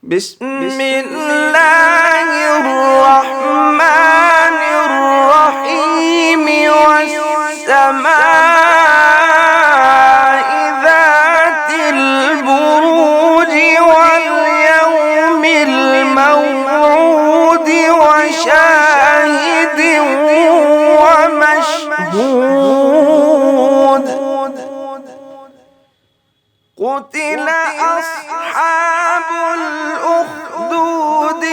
بسم الله الرحمن الرحيم والسماء ذات البروج واليوم الموعود وشاهد ومشهود قتل أصحاب الأخدود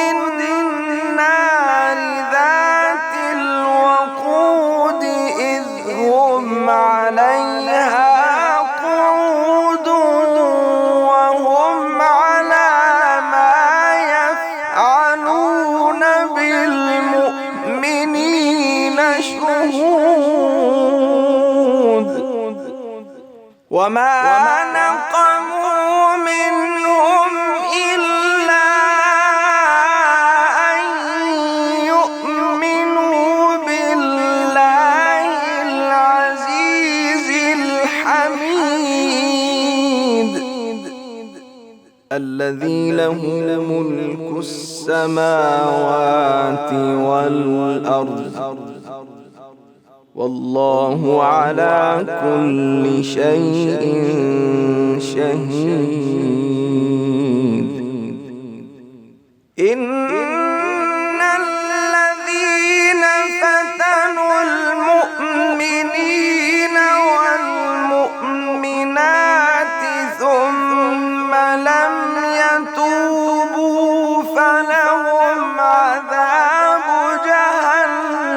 النار ذات الوقود إذ هم عليها قعود وهم على ما يفعلون بالمؤمنين شهود وما نقموا منهم إلا أن يؤمنوا بالله العزيز الحميد الذي له ملك السماوات والأرض والله على كل شيء شهيد إن الذين فتنوا المؤمنين والمؤمنات ثم لم يتوبوا فلهم عذاب جهنم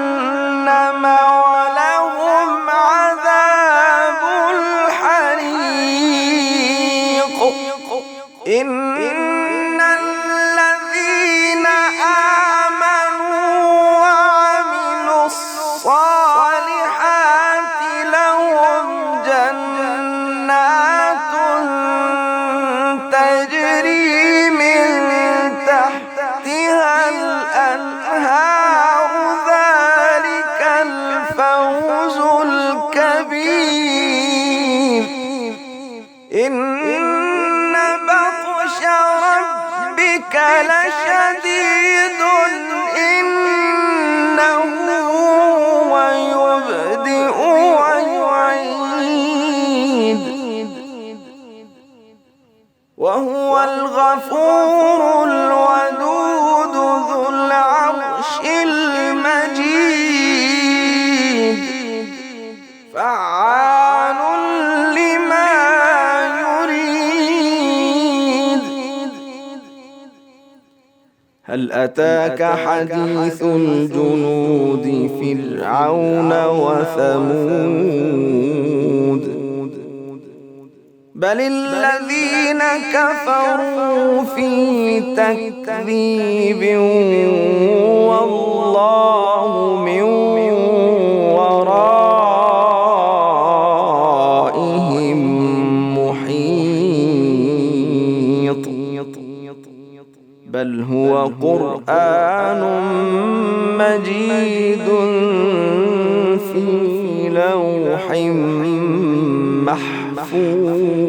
إن الذين آمنوا وعملوا الصالحات لهم جنات تجري من تحتها الأنهار ذلك الفوز الكبير ربك لشديد إنه هو يبدئ ويعيد وهو الغفور الودود ذو العرش المجيد فعال لما هل أتاك حديث الجنود فرعون وثمود بل الذين كفروا في تكذيب والله من ورائهم محيط بل هو قرآن مجيد في لوح محفوظ